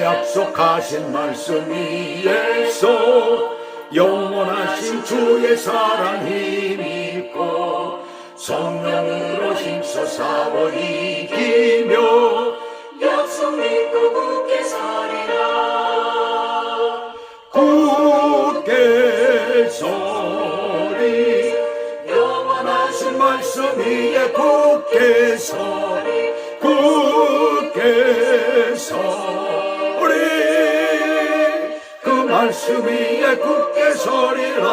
약속하신 말씀 위에서 영원하신 주의 사랑 힘입고 성령으로 힘써 싸워 이기며 약속 믿고 굳게 서리라. 굳게 서리 영원하신 말씀 위에 굳게 서리 굳게 서리 그 말씀 위에 굳게 서리라.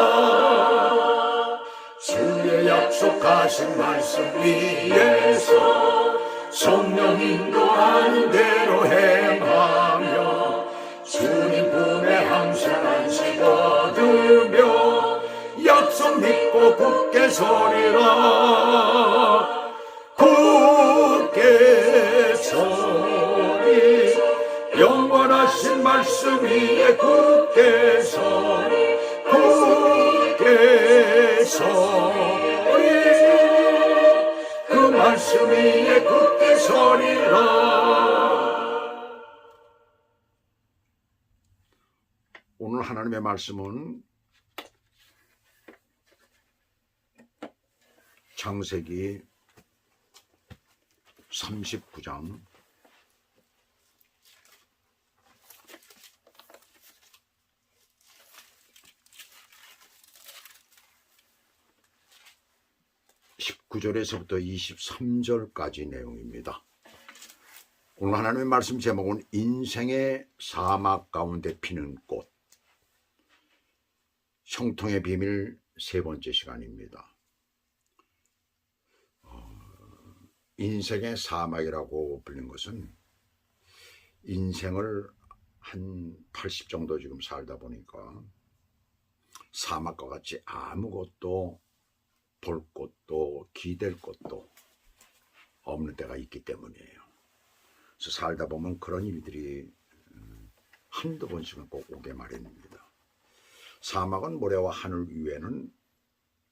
주의 약속하신 말씀 위에서 성령 인도하는 대로 행하며 주님 품에 항상 안식 얻으며 약속 믿고 굳게 서리라. 굳게 서리 영원하신 말씀 위에 굳게 서리 굳게 서리 그 말씀 위에 굳게 서리라. 오늘 하나님의 말씀은 창세기 39장 19절에서부터 23절까지 내용입니다. 오늘 하나님의 말씀 제목은 인생의 사막 가운데 피는 꽃, 형통의 비밀 세 번째 시간입니다. 인생의 사막이라고 불린 것은 인생을 한 80 정도 지금 살다 보니까 사막과 같이 아무것도 볼 것도 기댈 것도 없는 때가 있기 때문이에요. 그래서 살다 보면 그런 일들이 한두 번씩은 꼭 오게 마련입니다. 사막은 모래와 하늘 위에는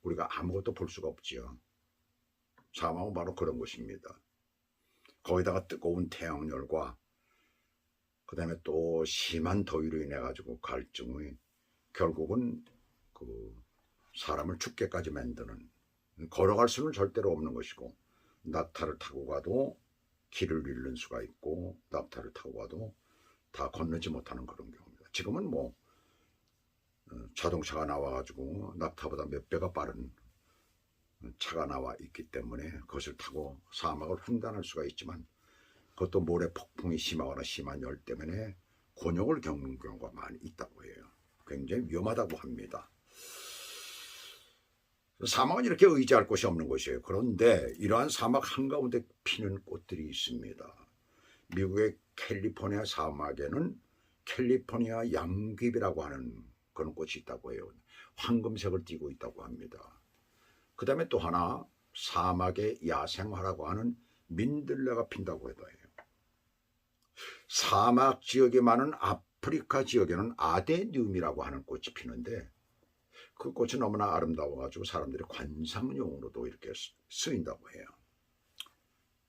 우리가 아무것도 볼 수가 없지요. 사막은 바로 그런 곳입니다. 거기다가 뜨거운 태양열과 그 다음에 또 심한 더위로 인해 가지고 갈증이 결국은 그 사람을 죽게까지 만드는, 걸어갈 수는 절대로 없는 것이고 낙타를 타고 가도 길을 잃는 수가 있고 낙타를 타고 가도 다 건너지 못하는 그런 경우입니다. 지금은 뭐 자동차가 나와가지고 낙타보다 몇 배가 빠른 차가 나와 있기 때문에 그것을 타고 사막을 횡단할 수가 있지만 그것도 모래 폭풍이 심하거나 심한 열 때문에 곤욕을 겪는 경우가 많이 있다고 해요. 굉장히 위험하다고 합니다. 사막은 이렇게 의지할 곳이 없는 곳이에요. 그런데 이러한 사막 한가운데 피는 꽃들이 있습니다. 미국의 캘리포니아 사막에는 캘리포니아 양귀비라고 하는 그런 꽃이 있다고 해요. 황금색을 띠고 있다고 합니다. 그 다음에 또 하나 사막의 야생화라고 하는 민들레가 핀다고 해도 해요. 사막 지역에 많은 아프리카 지역에는 아데니움이라고 하는 꽃이 피는데 그 꽃이 너무나 아름다워가지고 사람들이 관상용으로도 이렇게 쓰인다고 해요.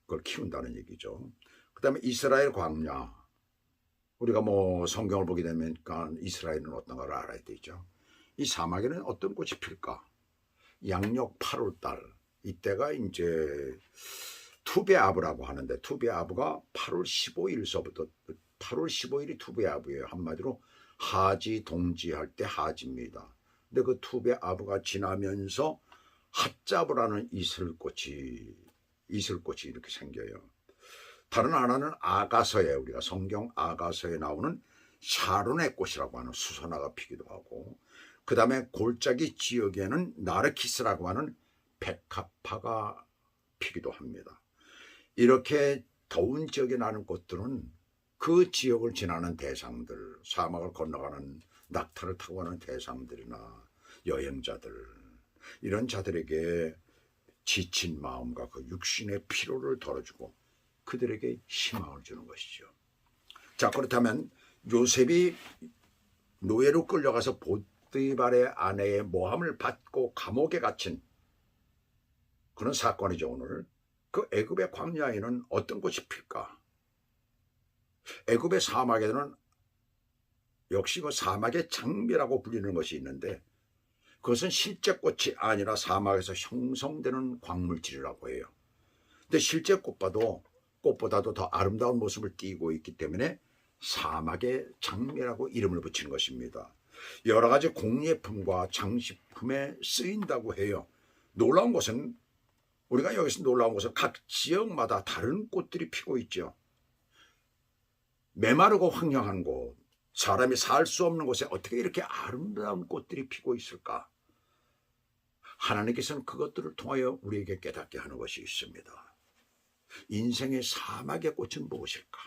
그걸 키운다는 얘기죠. 그 다음에 이스라엘 광야, 우리가 뭐 성경을 보게 되면 이스라엘은 어떤가를 알아야 되죠. 이 사막에는 어떤 꽃이 필까? 양력 8월달, 이때가 이제 투베아브라고 하는데 투베아브가 8월 15일서부터 8월 15일이 투베아브예요. 한마디로 하지 동지할 때 하지입니다. 근데 그 투베아브가 지나면서 핫자브라는 이슬꽃이 이렇게 생겨요. 다른 하나는 아가서에, 우리가 성경 아가서에 나오는 샤론의 꽃이라고 하는 수선화가 피기도 하고, 그 다음에 골짜기 지역에는 나르키스라고 하는 백합화가 피기도 합니다. 이렇게 더운 지역에 나는 꽃들은 그 지역을 지나는 대상들, 사막을 건너가는 낙타를 타고 가는 대상들이나 여행자들, 이런 자들에게 지친 마음과 그 육신의 피로를 덜어주고 그들에게 희망을 주는 것이죠. 자, 그렇다면 요셉이 노예로 끌려가서 보디발의 아내의 모함을 받고 감옥에 갇힌 그런 사건이죠. 오늘 그 애굽의 광야에는 어떤 꽃이 필까? 애굽의 사막에는 역시 뭐 사막의 장미라고 불리는 것이 있는데 그것은 실제 꽃이 아니라 사막에서 형성되는 광물질이라고 해요. 근데 실제 꽃보다도 더 아름다운 모습을 띠고 있기 때문에 사막의 장미라고 이름을 붙인 것입니다. 여러 가지 공예품과 장식품에 쓰인다고 해요. 놀라운 것은 우리가 여기서 놀라운 것은 각 지역마다 다른 꽃들이 피고 있죠. 메마르고 황량한 곳, 사람이 살 수 없는 곳에 어떻게 이렇게 아름다운 꽃들이 피고 있을까? 하나님께서는 그것들을 통하여 우리에게 깨닫게 하는 것이 있습니다. 인생의 사막의 꽃은 무엇일까?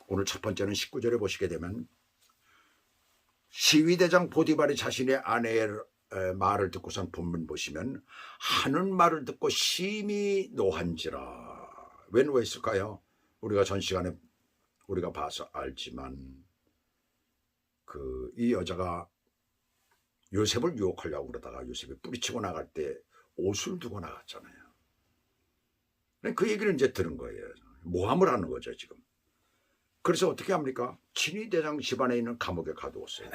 오늘 첫 번째는 19절에 보시게 되면 시위대장 보디발이 자신의 아내의 말을 듣고선 본문 보시면 하는 말을 듣고 심히 노한지라. 왜 노했을까요? 우리가 전 시간에 우리가 봐서 알지만 이 여자가 요셉을 유혹하려고 그러다가 요셉이 뿌리치고 나갈 때 옷을 두고 나갔잖아요. 그 얘기를 이제 들은 거예요. 모함을 하는 거죠 지금. 그래서 어떻게 합니까? 친위대장 집안에 있는 감옥에 가두었어요.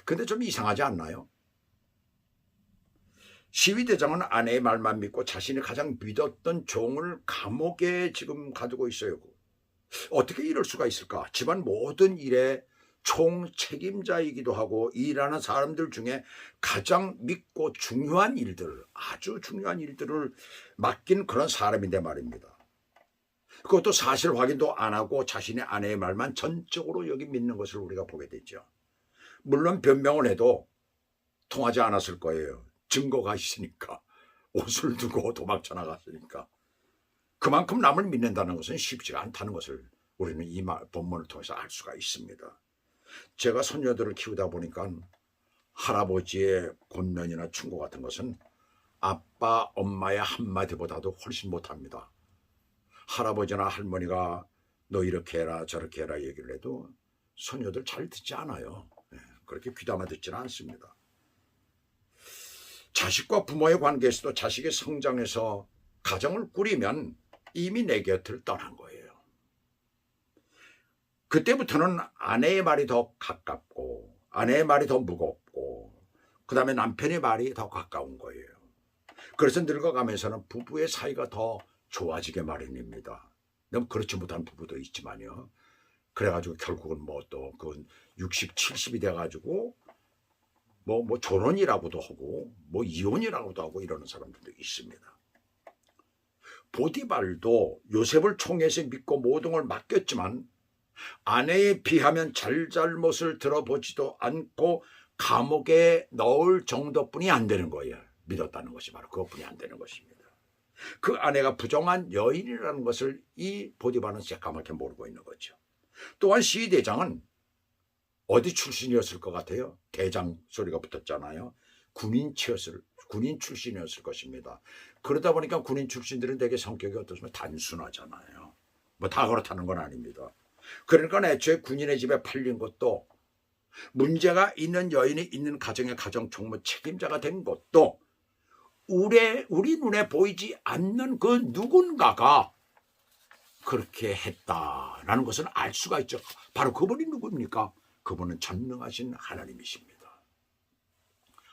근데 좀 이상하지 않나요? 시위대장은 아내의 말만 믿고 자신이 가장 믿었던 종을 감옥에 지금 가두고 있어요. 어떻게 이럴 수가 있을까? 집안 모든 일에 총 책임자이기도 하고 일하는 사람들 중에 가장 믿고 중요한 일들, 아주 중요한 일들을 맡긴 그런 사람인데 말입니다. 그것도 사실 확인도 안 하고 자신의 아내의 말만 전적으로 여기 믿는 것을 우리가 보게 되죠. 물론 변명을 해도 통하지 않았을 거예요. 증거가 있으니까. 옷을 두고 도망쳐 나갔으니까. 그만큼 남을 믿는다는 것은 쉽지가 않다는 것을 우리는 이 본문을 통해서 알 수가 있습니다. 제가 손녀들을 키우다 보니까 할아버지의 권면이나 충고 같은 것은 아빠, 엄마의 한마디보다도 훨씬 못합니다. 할아버지나 할머니가 너 이렇게 해라 저렇게 해라 얘기를 해도 손녀들 잘 듣지 않아요. 그렇게 귀담아 듣지는 않습니다. 자식과 부모의 관계에서도 자식의 성장에서 가정을 꾸리면 이미 내 곁을 떠난 거예요. 그때부터는 아내의 말이 더 가깝고 아내의 말이 더 무겁고 그 다음에 남편의 말이 더 가까운 거예요. 그래서 늙어가면서는 부부의 사이가 더 좋아지게 마련입니다. 너무 그렇지 못한 부부도 있지만요. 그래가지고 결국은 그건 60, 70이 돼가지고 졸혼이라고도 하고 이혼이라고도 하고 이러는 사람들도 있습니다. 보디발도 요셉을 총에서 믿고 모든 걸 맡겼지만 아내에 비하면 잘잘못을 들어보지도 않고 감옥에 넣을 정도뿐이 안 되는 거예요. 믿었다는 것이 바로 그것뿐이 안 되는 것입니다. 그 아내가 부정한 여인이라는 것을 이 보디발은 새까맣게 모르고 있는 거죠. 또한 시위대장은 어디 출신이었을 것 같아요? 대장 소리가 붙었잖아요. 군인 출신이었을 것입니다. 그러다 보니까 군인 출신들은 되게 성격이 어떻습니까? 단순하잖아요. 다 그렇다는 건 아닙니다. 그러니까 애초에 군인의 집에 팔린 것도 문제가 있는 여인이 있는 가정의 가정 총무 책임자가 된 것도 우리 눈에 보이지 않는 그 누군가가 그렇게 했다라는 것은 알 수가 있죠. 바로 그분이 누굽니까? 그분은 전능하신 하나님이십니다.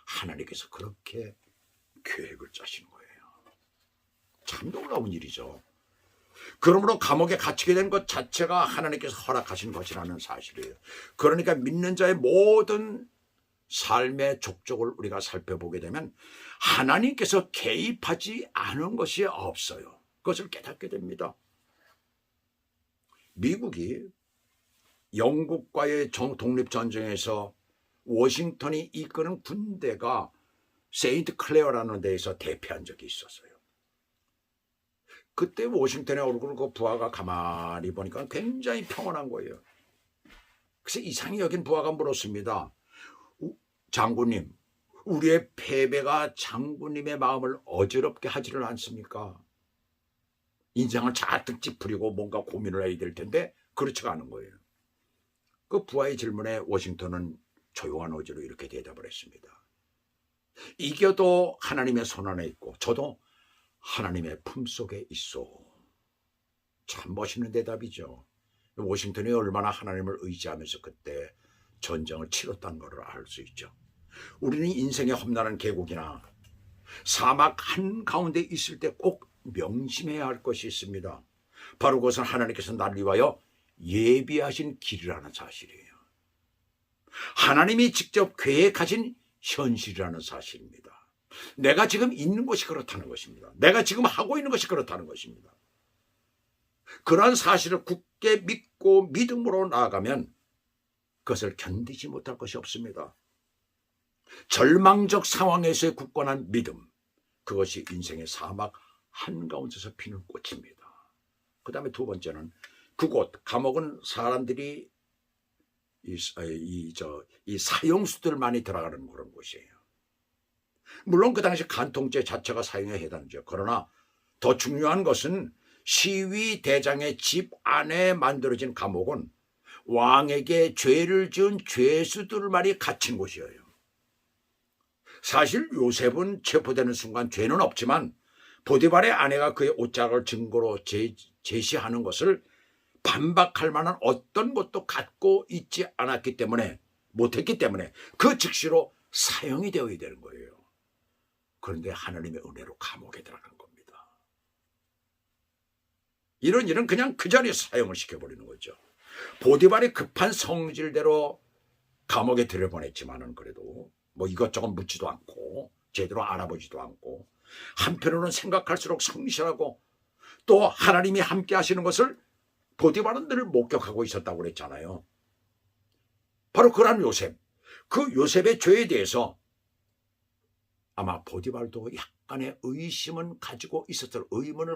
하나님께서 그렇게 계획을 짜신 거예요. 참 놀라운 일이죠. 그러므로 감옥에 갇히게 된 것 자체가 하나님께서 허락하신 것이라는 사실이에요. 그러니까 믿는 자의 모든 삶의 족적을 우리가 살펴보게 되면 하나님께서 개입하지 않은 것이 없어요. 그것을 깨닫게 됩니다. 미국이 영국과의 독립전쟁에서 워싱턴이 이끄는 군대가 세인트 클레어라는 데에서 대피한 적이 있었어요. 그때 워싱턴의 얼굴을 그 부하가 가만히 보니까 굉장히 평온한 거예요. 그래서 이상히 여긴 부하가 물었습니다. 장군님, 우리의 패배가 장군님의 마음을 어지럽게 하지를 않습니까? 인생을 잔뜩 찌푸리고 뭔가 고민을 해야 될 텐데 그렇지가 않은 거예요. 그 부하의 질문에 워싱턴은 조용한 어조로 이렇게 대답을 했습니다. 이겨도 하나님의 손 안에 있고 저도 하나님의 품속에 있어. 참 멋있는 대답이죠. 워싱턴이 얼마나 하나님을 의지하면서 그때 전쟁을 치렀다는 것을 알 수 있죠. 우리는 인생의 험난한 계곡이나 사막 한가운데 있을 때 꼭 명심해야 할 것이 있습니다. 바로 그것은 하나님께서 나를 위하여 예비하신 길이라는 사실이에요. 하나님이 직접 계획하신 현실이라는 사실입니다. 내가 지금 있는 것이 그렇다는 것입니다. 내가 지금 하고 있는 것이 그렇다는 것입니다. 그러한 사실을 굳게 믿고 믿음으로 나아가면 그것을 견디지 못할 것이 없습니다. 절망적 상황에서의 굳건한 믿음, 그것이 인생의 사막 한가운데서 피는 꽃입니다. 그 다음에 두 번째는 그곳, 감옥은 사람들이 이 사형수들만이 들어가는 그런 곳이에요. 물론 그 당시 간통죄 자체가 사형에 해당되죠. 그러나 더 중요한 것은 시위 대장의 집 안에 만들어진 감옥은 왕에게 죄를 지은 죄수들만이 갇힌 곳이에요. 사실 요셉은 체포되는 순간 죄는 없지만 보디발의 아내가 그의 옷자락을 증거로 제시하는 것을 반박할 만한 어떤 것도 갖고 있지 않았기 때문에, 못했기 때문에 그 즉시로 사형이 되어야 되는 거예요. 그런데 하나님의 은혜로 감옥에 들어간 겁니다. 이런 일은 그냥 그 자리에 사형을 시켜버리는 거죠. 보디발이 급한 성질대로 감옥에 들여보냈지만은 그래도 뭐 이것저것 묻지도 않고 제대로 알아보지도 않고, 한편으로는 생각할수록 성실하고 또 하나님이 함께 하시는 것을 보디발은 늘 목격하고 있었다고 그랬잖아요. 바로 그런 요셉, 그 요셉의 죄에 대해서 아마 보디발도 약간의 의문을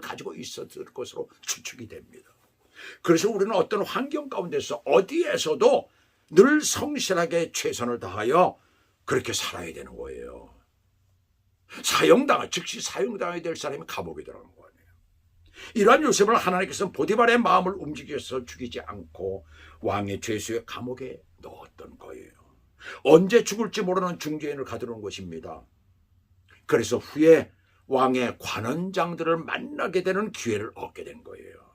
가지고 있었을 것으로 추측이 됩니다. 그래서 우리는 어떤 환경 가운데서 어디에서도 늘 성실하게 최선을 다하여 그렇게 살아야 되는 거예요. 즉시 사형당해야 될 사람이 감옥에 들어간 거 아니에요. 이러한 요셉을 하나님께서는 보디발의 마음을 움직여서 죽이지 않고 왕의 죄수의 감옥에 넣었던 거예요. 언제 죽을지 모르는 중죄인을 가두는 것입니다. 그래서 후에 왕의 관원장들을 만나게 되는 기회를 얻게 된 거예요.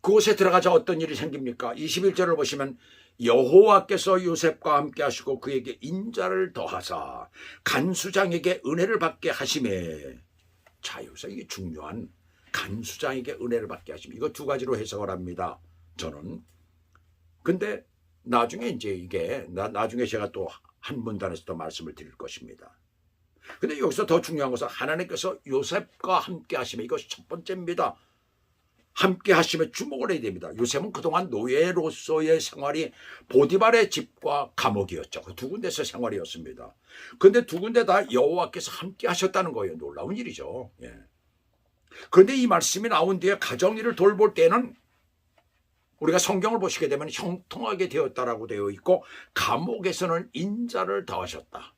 그곳에 들어가자 어떤 일이 생깁니까? 21절을 보시면 여호와께서 요셉과 함께 하시고 그에게 인자를 더하사 간수장에게 은혜를 받게 하심에, 자, 여기서 이게 중요한 간수장에게 은혜를 받게 하심, 이거 두 가지로 해석을 합니다. 저는. 근데 나중에 나중에 제가 또 한 문단에서 더 말씀을 드릴 것입니다. 근데 여기서 더 중요한 것은 하나님께서 요셉과 함께 하심에, 이것이 첫 번째입니다. 함께 하심에 주목을 해야 됩니다. 요셉은 그동안 노예로서의 생활이 보디발의 집과 감옥이었죠. 그 두 군데서 생활이었습니다. 그런데 두 군데 다 여호와께서 함께 하셨다는 거예요. 놀라운 일이죠. 예. 그런데 이 말씀이 나온 뒤에 가정일을 돌볼 때는 우리가 성경을 보시게 되면 형통하게 되었다라고 되어 있고, 감옥에서는 인자를 더하셨다.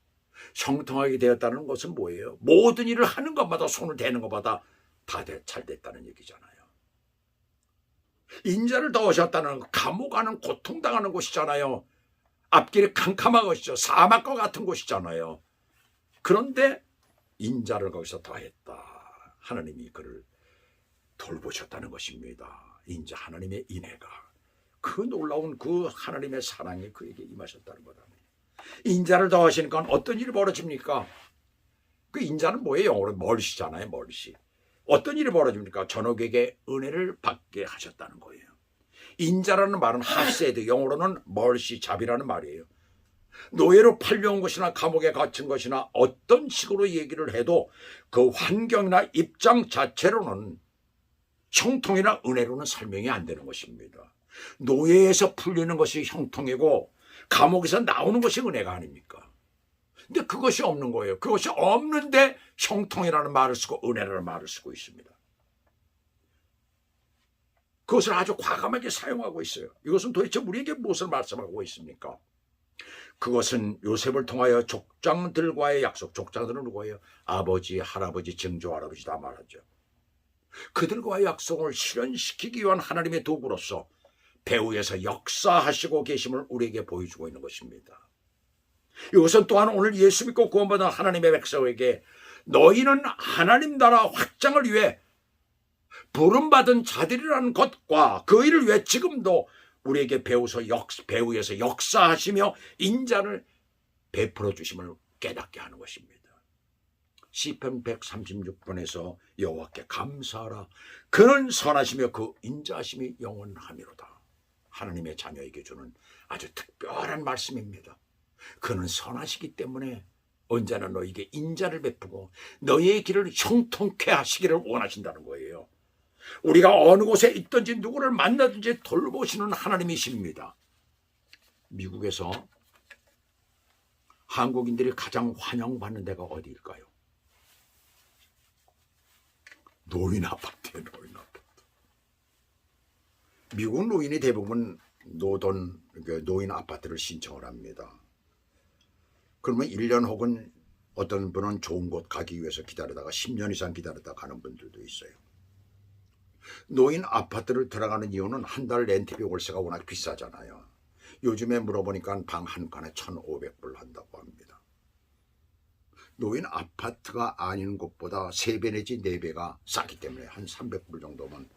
형통하게 되었다는 것은 뭐예요? 모든 일을 하는 것마다, 손을 대는 것마다 다 잘 됐다는 얘기잖아요. 인자를 더하셨다는, 감옥 안은 고통당하는 곳이잖아요. 앞길이 캄캄한 것이죠. 사막과 같은 곳이잖아요. 그런데 인자를 거기서 더했다. 하나님이 그를 돌보셨다는 것입니다. 인자, 하나님의 인애가, 그 놀라운 그 하나님의 사랑이 그에게 임하셨다는 거다. 인자를 더하시니까 어떤 일이 벌어집니까? 그 인자는 뭐예요? 영어로 멀시잖아요. 멀시. 어떤 일이 벌어집니까? 전옥에게 은혜를 받게 하셨다는 거예요. 인자라는 말은 하세드, 영어로는 멀시, 잡이라는 말이에요. 노예로 팔려온 것이나 감옥에 갇힌 것이나 어떤 식으로 얘기를 해도 그 환경이나 입장 자체로는, 형통이나 은혜로는 설명이 안 되는 것입니다. 노예에서 풀리는 것이 형통이고 감옥에서 나오는 것이 은혜가 아닙니까? 근데 그것이 없는 거예요. 그것이 없는데 형통이라는 말을 쓰고 은혜라는 말을 쓰고 있습니다. 그것을 아주 과감하게 사용하고 있어요. 이것은 도대체 우리에게 무엇을 말씀하고 있습니까? 그것은 요셉을 통하여 족장들과의 약속, 족장들은 누구예요? 아버지, 할아버지, 증조 할아버지 다 말하죠. 그들과의 약속을 실현시키기 위한 하나님의 도구로서 배후에서 역사하시고 계심을 우리에게 보여주고 있는 것입니다. 이것은 또한 오늘 예수 믿고 구원받은 하나님의 백성에게 너희는 하나님 나라 확장을 위해 부름받은 자들이라는 것과 그 일을 왜 지금도 우리에게 배후에서 역사하시며 인자를 베풀어 주심을 깨닫게 하는 것입니다. 시편 136편에서 여호와께 감사하라. 그는 선하시며 그 인자하심이 영원하미로다. 하나님의 자녀에게 주는 아주 특별한 말씀입니다. 그는 선하시기 때문에 언제나 너에게 인자를 베푸고 너의 길을 형통케 하시기를 원하신다는 거예요. 우리가 어느 곳에 있든지 누구를 만나든지 돌보시는 하나님이십니다. 미국에서 한국인들이 가장 환영받는 데가 어디일까요? 노인 아파트예요. 노인 아파트. 미국 노인이 대부분 노인 아파트를 신청을 합니다. 그러면 1년 혹은 어떤 분은 좋은 곳 가기 위해서 기다리다가 10년 이상 기다리다가 가는 분들도 있어요. 노인 아파트를 들어가는 이유는 한 달 렌트비 월세가 워낙 비싸잖아요. 요즘에 물어보니까 방 한 칸에 1,500불 한다고 합니다. 노인 아파트가 아닌 곳보다 3배 내지 4배가 싸기 때문에 한 300불 정도면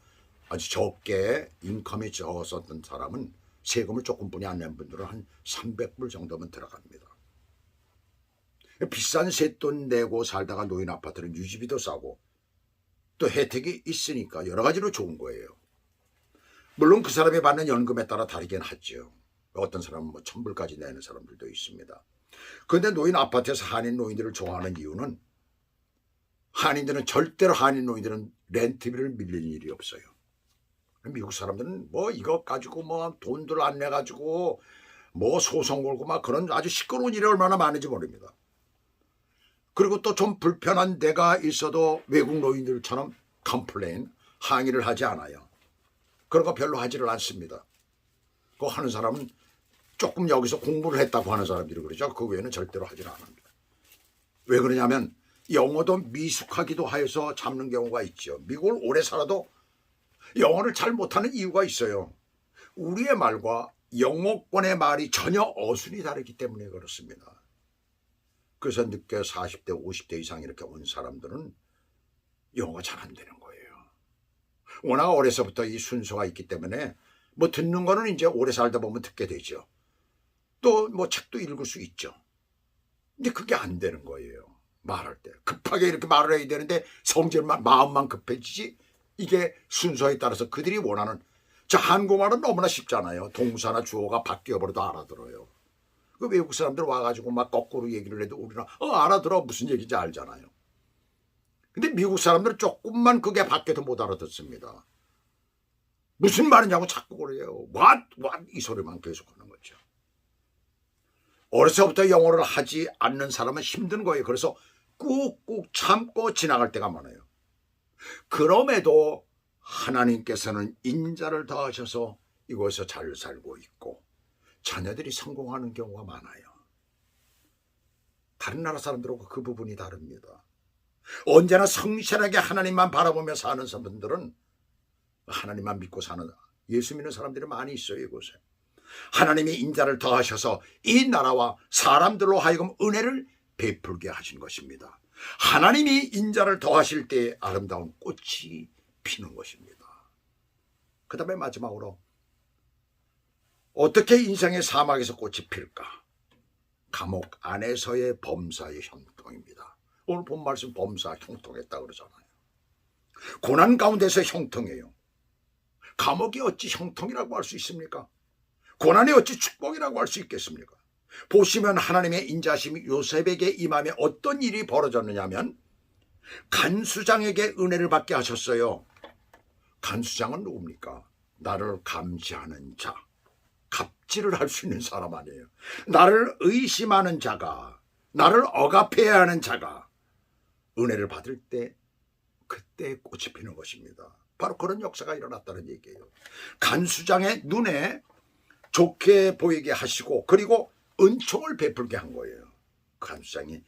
아주 적게 인컴이 적었던 사람은 세금을 조금뿐이 안 낸 분들은 한 300불 정도면 들어갑니다. 비싼 세돈 내고 살다가 노인 아파트는 유지비도 싸고 또 혜택이 있으니까 여러 가지로 좋은 거예요. 물론 그 사람이 받는 연금에 따라 다르긴 하죠. 어떤 사람은 1,000불까지 내는 사람들도 있습니다. 그런데 노인 아파트에서 한인 노인들을 좋아하는 이유는 절대로 한인 노인들은 렌트비를 밀리는 일이 없어요. 미국 사람들은 이거 가지고 돈들 안 내가지고 소송 걸고 그런 아주 시끄러운 일이 얼마나 많은지 모릅니다. 그리고 또 좀 불편한 데가 있어도 외국 노인들처럼 항의를 하지 않아요. 그런 거 별로 하지를 않습니다. 그거 하는 사람은 조금 여기서 공부를 했다고 하는 사람들이 그러죠. 그 외에는 절대로 하지를 않습니다. 왜 그러냐면 영어도 미숙하기도 하여서 잡는 경우가 있죠. 미국을 오래 살아도 영어를 잘 못하는 이유가 있어요. 우리의 말과 영어권의 말이 전혀 어순이 다르기 때문에 그렇습니다. 그래서 늦게 40대, 50대 이상 이렇게 온 사람들은 영어가 잘 안 되는 거예요. 워낙 어려서부터 이 순서가 있기 때문에 듣는 거는 이제 오래 살다 보면 듣게 되죠. 또 책도 읽을 수 있죠. 근데 그게 안 되는 거예요. 말할 때. 급하게 이렇게 말을 해야 되는데 마음만 급해지지 이게 순서에 따라서 그들이 원하는 한국말은 너무나 쉽잖아요. 동사나 주어가 바뀌어버려도 알아들어요. 그 외국 사람들 와가지고 거꾸로 얘기를 해도 우리는 알아들어 무슨 얘기인지 알잖아요. 근데 미국 사람들은 조금만 그게 바뀌어도 못 알아듣습니다. 무슨 말이냐고 자꾸 그래요. what 이 소리만 계속 하는 거죠. 어려서부터 영어를 하지 않는 사람은 힘든 거예요. 그래서 꾹꾹 참고 지나갈 때가 많아요. 그럼에도 하나님께서는 인자를 더하셔서 이곳에서 잘 살고 있고 자녀들이 성공하는 경우가 많아요. 다른 나라 사람들하고 그 부분이 다릅니다. 언제나 성실하게 하나님만 바라보며 사는 분들은 하나님만 믿고 사는 예수 믿는 사람들이 많이 있어요. 이곳에 하나님이 인자를 더하셔서 이 나라와 사람들로 하여금 은혜를 베풀게 하신 것입니다. 하나님이 인자를 더하실 때 아름다운 꽃이 피는 것입니다. 그 다음에 마지막으로 어떻게 인생의 사막에서 꽃이 필까? 감옥 안에서의 범사의 형통입니다. 오늘 본 말씀 범사 형통했다 그러잖아요. 고난 가운데서 형통해요. 감옥이 어찌 형통이라고 할 수 있습니까? 고난이 어찌 축복이라고 할 수 있겠습니까? 보시면 하나님의 인자심이 요셉에게 임하며 어떤 일이 벌어졌느냐 하면 간수장에게 은혜를 받게 하셨어요. 간수장은 누굽니까? 나를 감시하는 자, 갑질을 할 수 있는 사람 아니에요. 나를 의심하는 자가, 나를 억압해야 하는 자가 은혜를 받을 때 그때 꽃이 피는 것입니다. 바로 그런 역사가 일어났다는 얘기예요. 간수장의 눈에 좋게 보이게 하시고 그리고 은총을 베풀게 한 거예요. 간수장이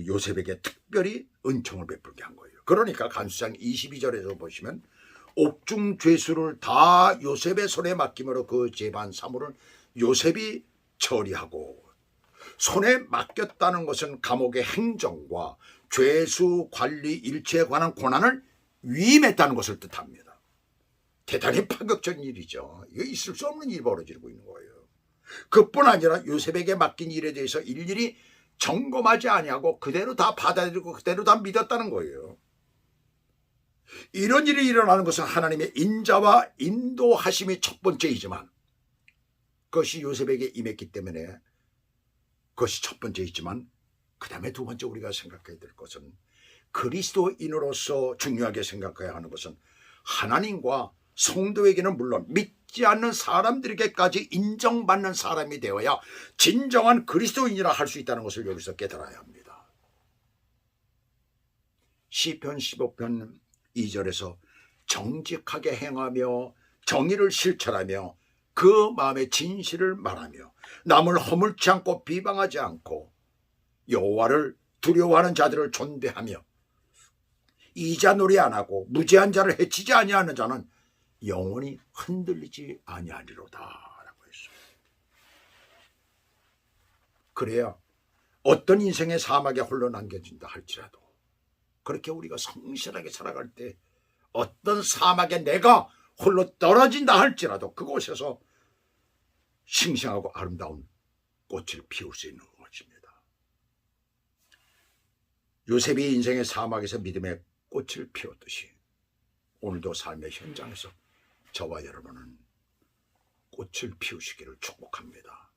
요셉에게 특별히 은총을 베풀게 한 거예요. 그러니까 간수장 22절에서 보시면 옥중 죄수를 다 요셉의 손에 맡김으로 그 재반 사물을 요셉이 처리하고, 손에 맡겼다는 것은 감옥의 행정과 죄수 관리 일체에 관한 권한을 위임했다는 것을 뜻합니다. 대단히 파격적인 일이죠. 이거 있을 수 없는 일이 벌어지고 있는 거예요. 그뿐 아니라 요셉에게 맡긴 일에 대해서 일일이 점검하지 아니하고 그대로 다 받아들이고 그대로 다 믿었다는 거예요. 이런 일이 일어나는 것은 하나님의 인자와 인도하심이 첫 번째이지만, 그것이 요셉에게 임했기 때문에 그것이 첫 번째이지만, 그 다음에 두 번째 우리가 생각해야 될 것은, 그리스도인으로서 중요하게 생각해야 하는 것은 하나님과 성도에게는 물론 믿지 않는 사람들에게까지 인정받는 사람이 되어야 진정한 그리스도인이라 할 수 있다는 것을 여기서 깨달아야 합니다. 시편 15편 2절에서 정직하게 행하며 정의를 실천하며 그 마음의 진실을 말하며 남을 허물지 않고 비방하지 않고 여호와를 두려워하는 자들을 존대하며 이자 놀이 안 하고 무죄한 자를 해치지 아니하는 자는 영원히 흔들리지 아니하리로다 라고 했어요. 그래야 어떤 인생의 사막에 홀로 남겨진다 할지라도, 그렇게 우리가 성실하게 살아갈 때 어떤 사막에 내가 홀로 떨어진다 할지라도 그곳에서 싱싱하고 아름다운 꽃을 피울 수 있는 것입니다. 요셉이 인생의 사막에서 믿음의 꽃을 피웠듯이 오늘도 삶의 현장에서 저와 여러분은 꽃을 피우시기를 축복합니다.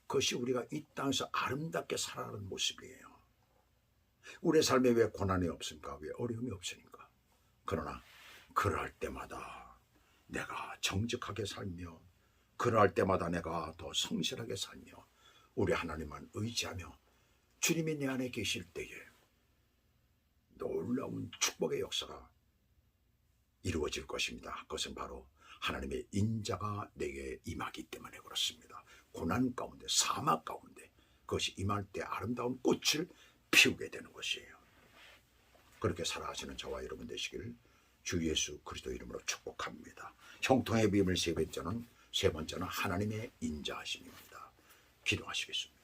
그것이 우리가 이 땅에서 아름답게 살아가는 모습이에요. 우리의 삶에 왜 고난이 없습니까? 왜 어려움이 없으니까. 그러나 그럴 때마다 내가 정직하게 살며, 그럴 때마다 내가 더 성실하게 살며 우리 하나님만 의지하며 주님이 내 안에 계실 때에 놀라운 축복의 역사가 이루어질 것입니다. 그것은 바로 하나님의 인자가 내게 임하기 때문에 그렇습니다. 고난 가운데, 사막 가운데 그것이 임할 때 아름다운 꽃을 피우게 되는 것이에요. 그렇게 살아가시는 저와 여러분 되시길 주 예수 그리스도 이름으로 축복합니다. 형통의 비밀 세 번째는 하나님의 인자하심입니다. 기도하시겠습니다.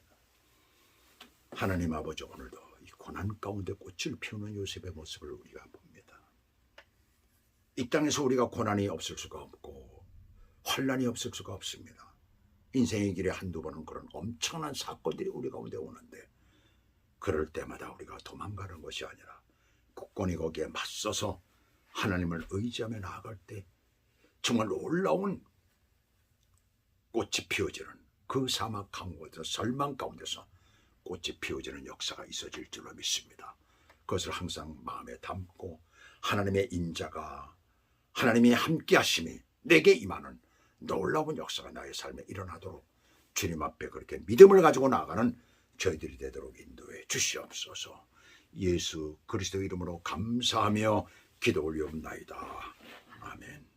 하나님 아버지, 오늘도 이 고난 가운데 꽃을 피우는 요셉의 모습을 우리가 봅니다. 이 땅에서 우리가 고난이 없을 수가 없고 환난이 없을 수가 없습니다. 인생의 길에 한두 번은 그런 엄청난 사건들이 우리 가운데 오는데, 그럴 때마다 우리가 도망가는 것이 아니라 굳건히 거기에 맞서서 하나님을 의지하며 나아갈 때 정말 놀라운 꽃이 피어지는, 그 사막 가운데서, 절망 가운데서 꽃이 피어지는 역사가 있어질 줄로 믿습니다. 그것을 항상 마음에 담고 하나님의 인자가, 하나님이 함께 하심이 내게 임하는 놀라운 역사가 나의 삶에 일어나도록 주님 앞에 그렇게 믿음을 가지고 나아가는 저희들이 되도록 인도해 주시옵소서. 예수 그리스도 이름으로 감사하며 기도 올리옵나이다. 아멘.